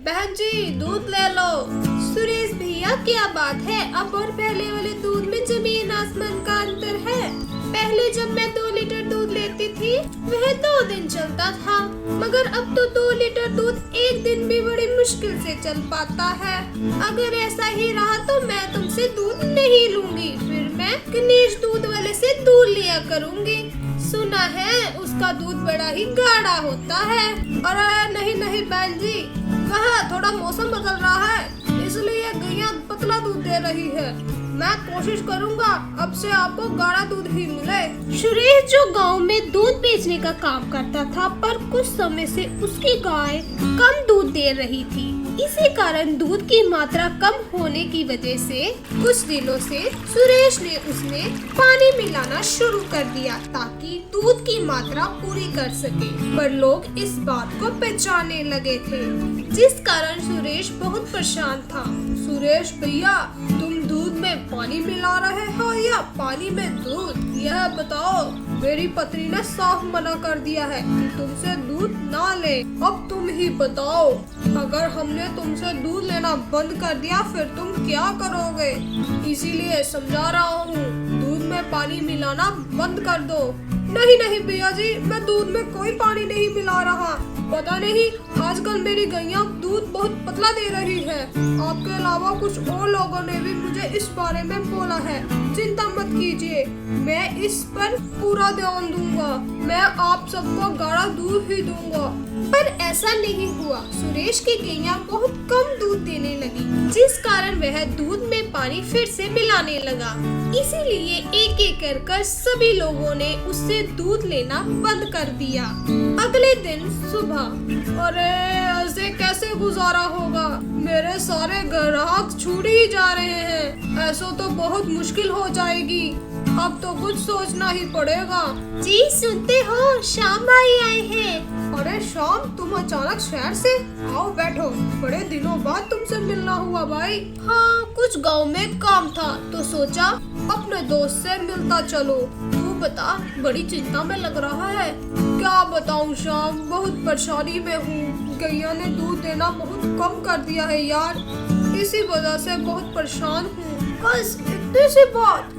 बहन जी दूध ले लो। सुरेश भैया क्या बात है, अब और पहले वाले दूध में जमीन आसमान का अंतर है। पहले जब मैं 2 लीटर दूध लेती थी वह 2 दिन चलता था, मगर अब तो 2 लीटर दूध एक दिन भी बड़ी मुश्किल से चल पाता है। अगर ऐसा ही रहा तो मैं तुमसे दूध नहीं लूंगी, फिर मैं गणेश दूध वाले से दूध लिया करूंगी। सुना है उसका दूध बड़ा ही गाढ़ा होता है। अरे नहीं नहीं बहन जी, वह थोड़ा मौसम बदल रहा है इसलिए गैया पतला दूध दे रही है। मैं कोशिश करूंगा अब से आपको गाढ़ा दूध ही मिले। सुरेश जो गांव में दूध बेचने का काम करता था, पर कुछ समय से उसकी गाय कम दूध दे रही थी। इसी कारण दूध की मात्रा कम होने की वजह से कुछ दिनों से सुरेश ने उसमें पानी मिलाना शुरू कर दिया ताकि दूध की मात्रा पूरी कर सके। पर लोग इस बात को पहचानने लगे थे, जिस कारण सुरेश बहुत परेशान था। सुरेश भैया, तुम दूध में पानी मिला रहे हो या पानी में दूध, यह बताओ। मेरी पत्नी ने साफ मना कर दिया है कि तुमसे दूध ना ले। अब तुम ही बताओ, अगर हमने तुमसे दूध लेना बंद कर दिया फिर तुम क्या करोगे? इसीलिए समझा रहा हूँ, दूध में पानी मिलाना बंद कर दो। नहीं नहीं भैया जी, मैं दूध में कोई पानी नहीं मिला रहा। पता नहीं आजकल मेरी गैया दूध बहुत पतला दे रही है। आपके अलावा कुछ और लोगों ने भी मुझे इस बारे में बोला है। चिंता मत कीजिए, मैं इस पर पूरा ध्यान दूंगा। मैं आप सबको गाढ़ा दूध ही दूंगा। पर ऐसा नहीं हुआ। सुरेश की गैया बहुत कम दूध देने लगी, जिस कारण वह दूध में पानी फिर से मिलाने लगा। इसीलिए एक एक कर सभी लोगों ने उससे दूध लेना बंद कर दिया। अगले दिन सुबह, अरे ऐसे कैसे गुजारा होगा? मेरे सारे ग्राहक छूट ही जा रहे हैं। ऐसा तो बहुत मुश्किल हो जाएगी। अब तो कुछ सोचना ही पड़ेगा। जी सुनते हो, श्याम भाई आए हैं। अरे श्याम, तुम अचानक शहर से? आओ बैठो, बड़े दिनों बाद तुमसे मिलना हुआ भाई। हाँ, कुछ गांव में काम था तो सोचा अपने दोस्त से मिलता चलो। तू बता, बड़ी चिंता में लग रहा है। क्या बताऊं श्याम, बहुत परेशानी में हूँ। गैया ने दूध देना बहुत कम कर दिया है यार, इसी वजह से बहुत परेशान हूँ। बस इतनी सी बात।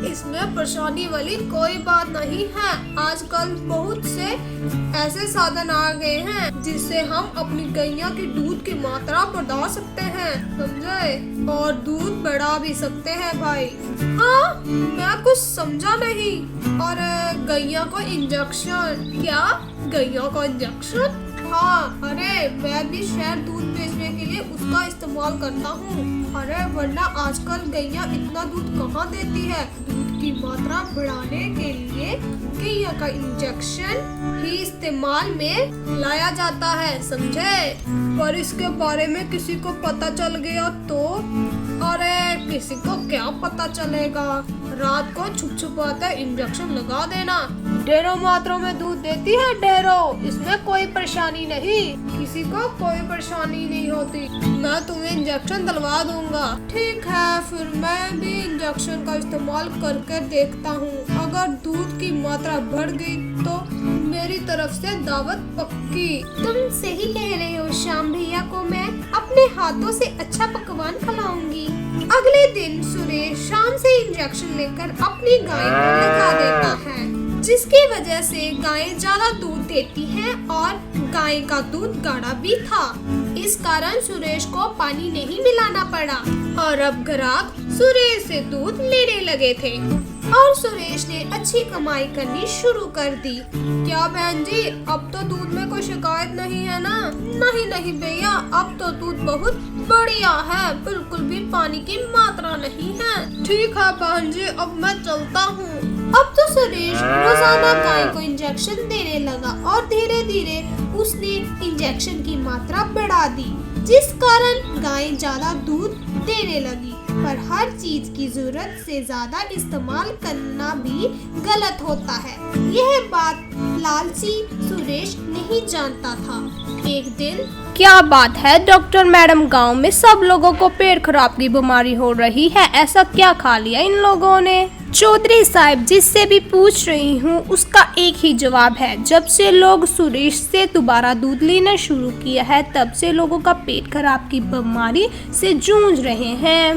इसमें परेशानी वाली कोई बात नहीं है। आजकल बहुत से ऐसे साधन आ गए हैं जिससे हम अपनी गैया की दूध की मात्रा बढ़ा सकते हैं, समझे? और दूध बढ़ा भी सकते हैं भाई। हाँ, मैं कुछ समझा नहीं। और गैया को इंजेक्शन? क्या गैया को इंजेक्शन? हाँ, अरे मैं भी शहर दूध बेचने के लिए उसका इस्तेमाल करता हूँ। अरे वरना आजकल गैया इतना दूध कहाँ देती है। दूध की मात्रा बढ़ाने के लिए गैया का इंजेक्शन ही इस्तेमाल में लाया जाता है, समझे? पर इसके बारे में किसी को पता चल गया तो? अरे किसी को क्या पता चलेगा। रात को छुप छुपाते इंजेक्शन लगा देना। ढेरों मात्रा में दूध देती है, ढेरों, इसमें कोई परेशानी नहीं। किसी को कोई परेशानी नहीं होती। मैं तुम्हें इंजेक्शन दिलवा दूंगा। ठीक है, फिर मैं भी इंजेक्शन का इस्तेमाल करके देखता हूँ। अगर दूध की मात्रा बढ़ गई तो मेरी तरफ से दावत पक्की। तुम सही कह रहे हो श्याम भैया को मैं अपने हाथों से अच्छा पकवान खिलाऊंगी। अगले दिन सुरेश शाम से इंजेक्शन लेकर अपनी गाय को लगा देता है, जिसकी वजह से गायें ज्यादा दूध देती हैं और गाय का दूध गाढ़ा भी था। इस कारण सुरेश को पानी नहीं मिलाना पड़ा और अब ग्राहक सुरेश से दूध लेने लगे थे और सुरेश ने अच्छी कमाई करनी शुरू कर दी। क्या बहन जी, अब तो दूध में कोई शिकायत नहीं है ना? नहीं नहीं भैया, अब तो दूध बहुत बढ़िया है, बिल्कुल भी पानी की मात्रा नहीं है। ठीक है बहन जी, अब मैं चलता हूँ। अब तो सुरेश रोजाना गाय को इंजेक्शन देने लगा और धीरे धीरे उसने इंजेक्शन की मात्रा बढ़ा दी, जिस कारण गाय ज्यादा दूध देने लगी। पर हर चीज की जरूरत से ज्यादा इस्तेमाल करना भी गलत होता है। यह बात लालची सुरेश नहीं जानता था। एक दिन, क्या बात है डॉक्टर मैडम, गांव में सब लोगों को पेट खराब की बीमारी हो रही है। ऐसा क्या खा लिया इन लोगों ने? चौधरी साहब जिससे भी पूछ रही हूँ उसका एक ही जवाब है, जब से लोग सुरेश से दोबारा दूध लेना शुरू किया है तब से लोगों का पेट खराब की बीमारी से जूझ रहे हैं।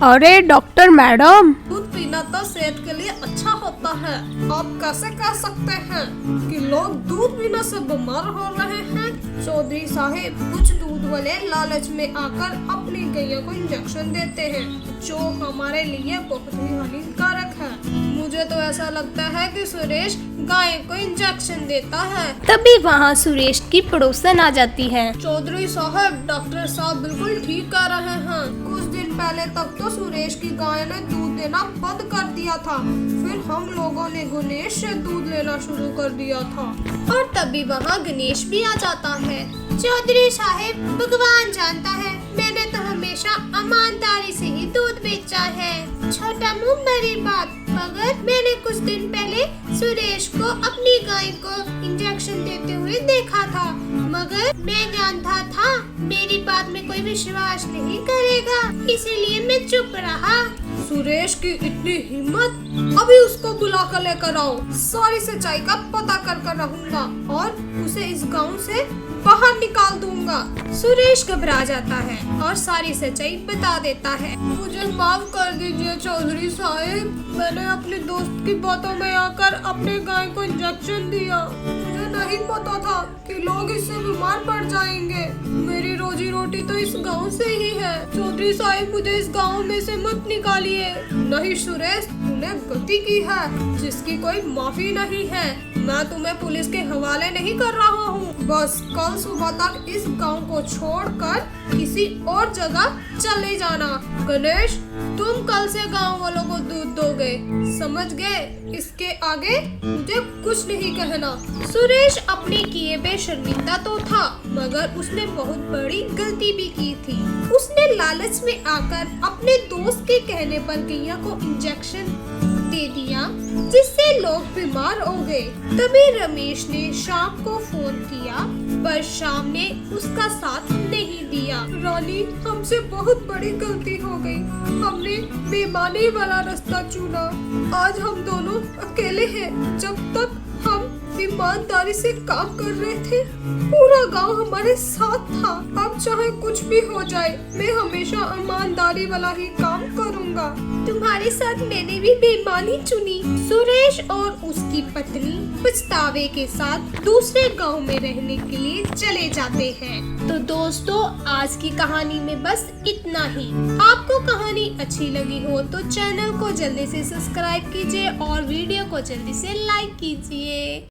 अरे डॉक्टर मैडम, दूध पीना तो सेहत के लिए अच्छा होता है। आप कैसे कह सकते हैं कि लोग दूध पीने से बीमार हो रहे हैं? चौधरी साहब, कुछ दूध वाले लालच में आकर अपनी गैया को इंजेक्शन देते हैं जो हमारे लिए बहुत ही हानिकारक है। मुझे तो ऐसा लगता है कि सुरेश गाय को इंजेक्शन देता है। तभी वहाँ सुरेश की पड़ोसन आ जाती है। चौधरी साहब, डॉक्टर साहब बिल्कुल ठीक कह रहे हैं। कुछ दिन पहले तक तो सुरेश की गाय ने दूध देना बंद कर दिया था, फिर हम लोगों ने गणेश से दूध लेना शुरू कर दिया था। और तभी वहाँ गणेश भी आ जाता है। चौधरी साहब, भगवान जानता है मैंने तो हमेशा ईमानदारी से ही दूध बेचा है। छोटा मुंह बड़ी बात, मगर मैंने कुछ दिन पहले सुरेश को अपनी गाय को इंजेक्शन देते हुए देखा था, मगर मैं जानता था मेरी बात में कोई विश्वास नहीं करेगा, इसीलिए मैं चुप रहा। सुरेश की इतनी हिम्मत, अभी उसको बुला कर लेकर आओ। सारी सच्चाई का पता कर रहूंगा और उसे इस गांव से बाहर निकाल दूंगा। सुरेश घबरा जाता है और सारी सच्चाई बता देता है। मुझे माफ कर दीजिए चौधरी साहब, मैंने अपने दोस्त की बातों में आकर अपने गाय को इंजेक्शन दिया। मुझे नहीं पता था कि लोग इससे बीमार पड़ जाएंगे। मेरी रोजी रोटी तो इस गांव से ही है। चौधरी साहब, मुझे इस गांव में से मत निकालिए। नहीं सुरेश, तूने गलती की है जिसकी कोई माफी नहीं है। मैं तुम्हें पुलिस के हवाले नहीं कर रहा हूँ। बस कल सुबह तक इस गांव को छोड़कर किसी और जगह चले जाना। गणेश, तुम कल से गांव वालों को दूध दोगे, समझ गए? इसके आगे मुझे कुछ नहीं कहना। सुरेश अपने किए पे शर्मिंदा तो था, मगर उसने बहुत बड़ी गलती भी की थी। उसने लालच में आकर अपने दोस्त के कहने पर गैया को इंजेक्शन दे दिया जिससे लोग बीमार हो गए। तभी रमेश ने शाम को फोन किया पर शाम ने उसका साथ नहीं दिया। रानी, हमसे बहुत बड़ी गलती हो गई। हमने बेईमानी वाला रास्ता चुना। आज हम दोनों अकेले हैं। जब तक हम ईमानदारी से काम कर रहे थे पूरा गांव हमारे साथ था। अब चाहे कुछ भी हो जाए, मैं हमेशा ईमानदारी वाला ही काम करूंगा। तुम्हारे साथ मैंने भी बेईमानी चुनी। सुरेश और उसकी पत्नी पछतावे के साथ दूसरे गांव में रहने के लिए चले जाते हैं। तो दोस्तों, आज की कहानी में बस इतना ही। आपको कहानी अच्छी लगी हो तो चैनल को जल्दी से सब्सक्राइब कीजिए और वीडियो को जल्दी से लाइक कीजिए।